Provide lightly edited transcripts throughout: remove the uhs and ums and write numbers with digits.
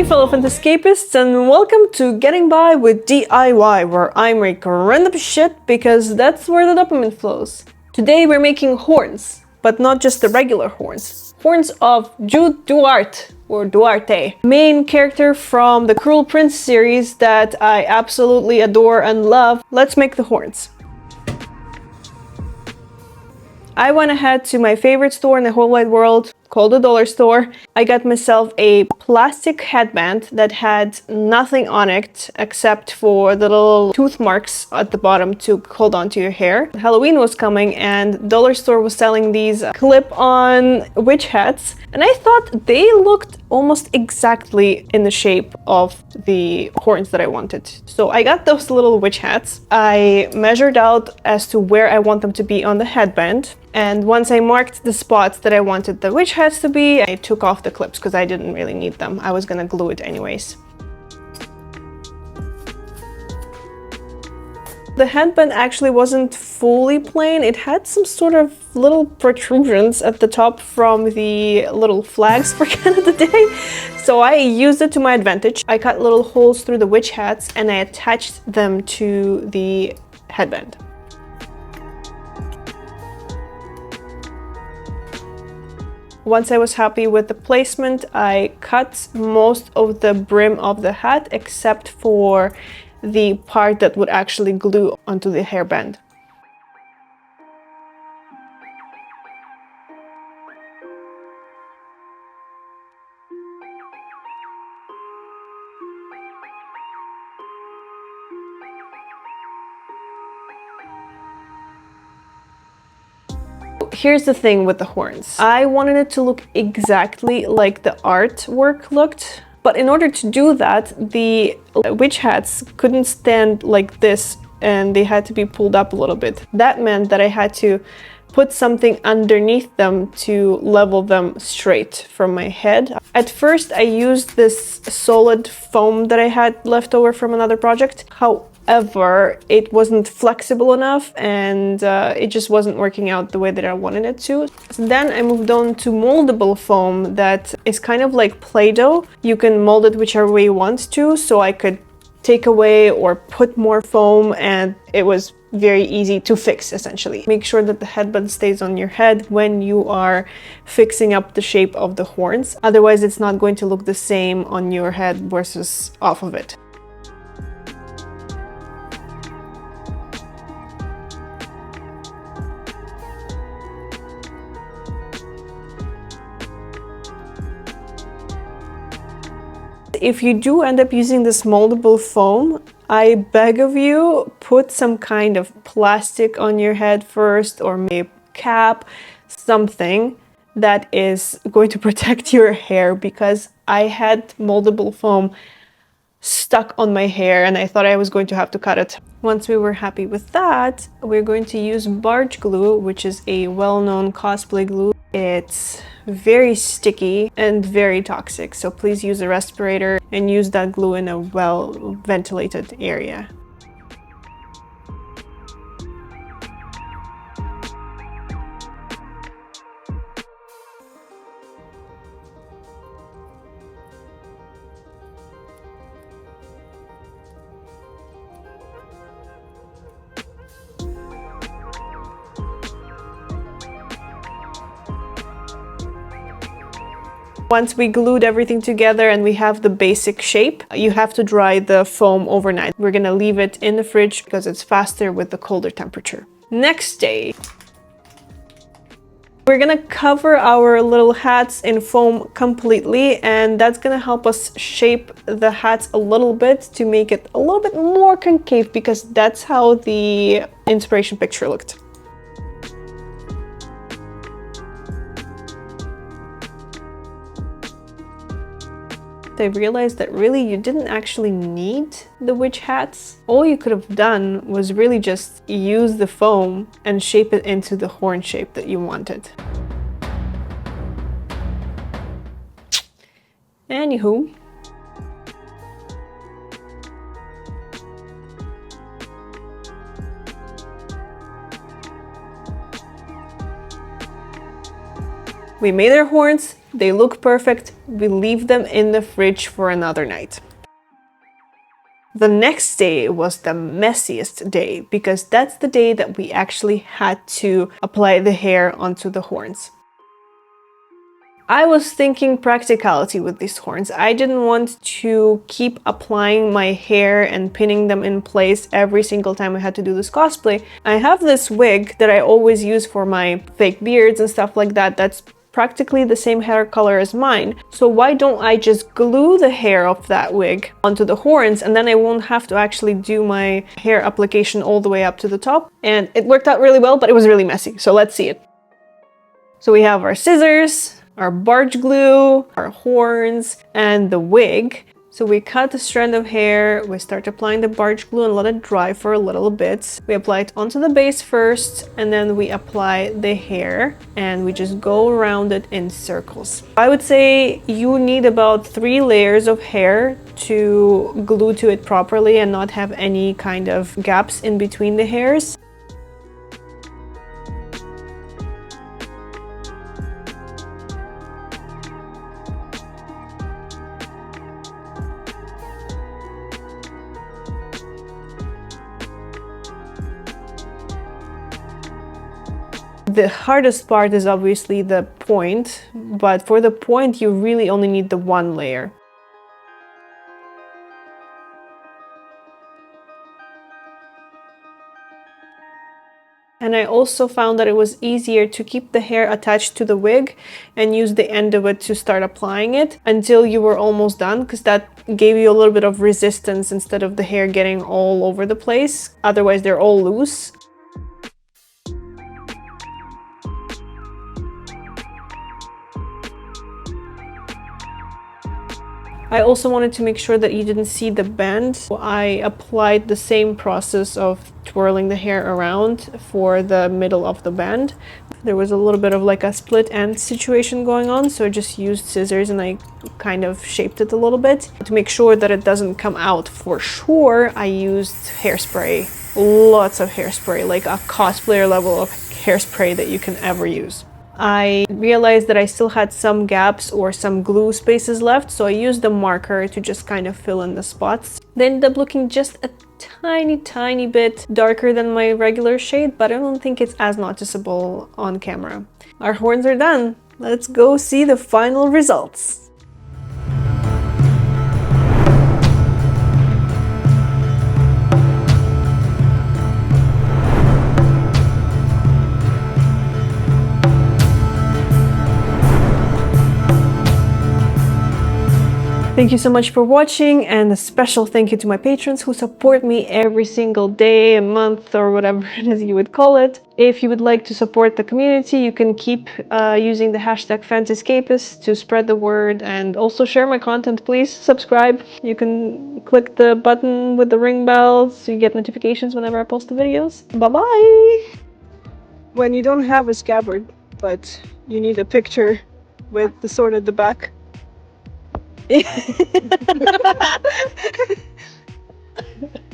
fellow fun escapists, and welcome to Getting By with DIY, where I make random shit because that's where the dopamine flows. Today we're making horns, but not just the regular horns. Horns of Jude Duarte, or Duarte, main character from the Cruel Prince series that I absolutely adore and love. Let's make the horns. I went ahead to my favorite store in the whole wide world, called the dollar store. I got myself a plastic headband that had nothing on it except for the little tooth marks at the bottom to hold on to your hair. Halloween was coming and dollar store was selling these clip-on witch hats, and I thought they looked almost exactly in the shape of the horns that I wanted. So I got those little witch hats. I measured out as to where I want them to be on the headband. And once I marked the spots that I wanted the witch hats to be, I took off the clips because I didn't really need them. I was gonna glue it anyways. The headband actually wasn't fully plain. It had some sort of little protrusions at the top from the little flags for Canada Day. So I used it to my advantage. I cut little holes through the witch hats and I attached them to the headband. Once I was happy with the placement, I cut most of the brim of the hat except for the part that would actually glue onto the hairband. Here's the thing with the horns. I wanted it to look exactly like the artwork looked, but in order to do that, the witch hats couldn't stand like this and they had to be pulled up a little bit. That meant that I had to put something underneath them to level them straight from my head. At first, I used this solid foam that I had left over from another project. However, it wasn't flexible enough and it just wasn't working out the way that I wanted it to. So then I moved on to moldable foam that is kind of like Play-Doh. You can mold it whichever way you want to, so I could take away or put more foam, and it was very easy to fix essentially. Make sure that the headband stays on your head when you are fixing up the shape of the horns. Otherwise, it's not going to look the same on your head versus off of it. If you do end up using this moldable foam, I beg of you, put some kind of plastic on your head first, or maybe a cap, something that is going to protect your hair, because I had moldable foam stuck on my hair and I thought I was going to have to cut it. Once we were happy with that, we're going to use barge glue, which is a well-known cosplay glue. It's very sticky and very toxic, so please use a respirator and use that glue in a well-ventilated area. Once we glued everything together and we have the basic shape, you have to dry the foam overnight. We're gonna leave it in the fridge because it's faster with the colder temperature. Next day, we're gonna cover our little hats in foam completely, and that's gonna help us shape the hats a little bit to make it a little bit more concave, because that's how the inspiration picture looked. I realized that really you didn't actually need the witch hats. All you could have done was really just use the foam and shape it into the horn shape that you wanted. Anywho. We made our horns, they look perfect, we leave them in the fridge for another night. The next day was the messiest day, because that's the day that we actually had to apply the hair onto the horns. I was thinking practicality with these horns. I didn't want to keep applying my hair and pinning them in place every single time I had to do this cosplay. I have this wig that I always use for my fake beards and stuff like that. That's practically the same hair color as mine. So why don't I just glue the hair of that wig onto the horns, and then I won't have to actually do my hair application all the way up to the top. And it worked out really well, but it was really messy. So let's see it. So we have our scissors, our barge glue, our horns, and the wig. So we cut a strand of hair, we start applying the barge glue and let it dry for a little bit. We apply it onto the base first, and then we apply the hair, and we just go around it in circles. I would say you need about 3 layers of hair to glue to it properly and not have any kind of gaps in between the hairs. The hardest part is obviously the point, but for the point you really only need the 1 layer. And I also found that it was easier to keep the hair attached to the wig and use the end of it to start applying it until you were almost done, because that gave you a little bit of resistance instead of the hair getting all over the place. Otherwise they're all loose. I also wanted to make sure that you didn't see the bend. So I applied the same process of twirling the hair around for the middle of the band. There was a little bit of like a split end situation going on, so I just used scissors and I kind of shaped it a little bit. To make sure that it doesn't come out for sure, I used hairspray. Lots of hairspray, like a cosplayer level of hairspray that you can ever use. I realized that I still had some gaps or some glue spaces left, so I used the marker to just kind of fill in the spots. They ended up looking just a tiny bit darker than my regular shade, but I don't think it's as noticeable on camera. Our horns are done. Let's go see the final results. Thank you so much for watching, and a special thank you to my patrons who support me every single day, a month, or whatever it is you would call it. If you would like to support the community, you can keep using the hashtag Fantascapists to spread the word, and also share my content. Please subscribe. You can click the button with the ring bell so you get notifications whenever I post the videos. Bye-bye! When you don't have a scabbard, but you need a picture with the sword at the back.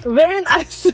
Very nice.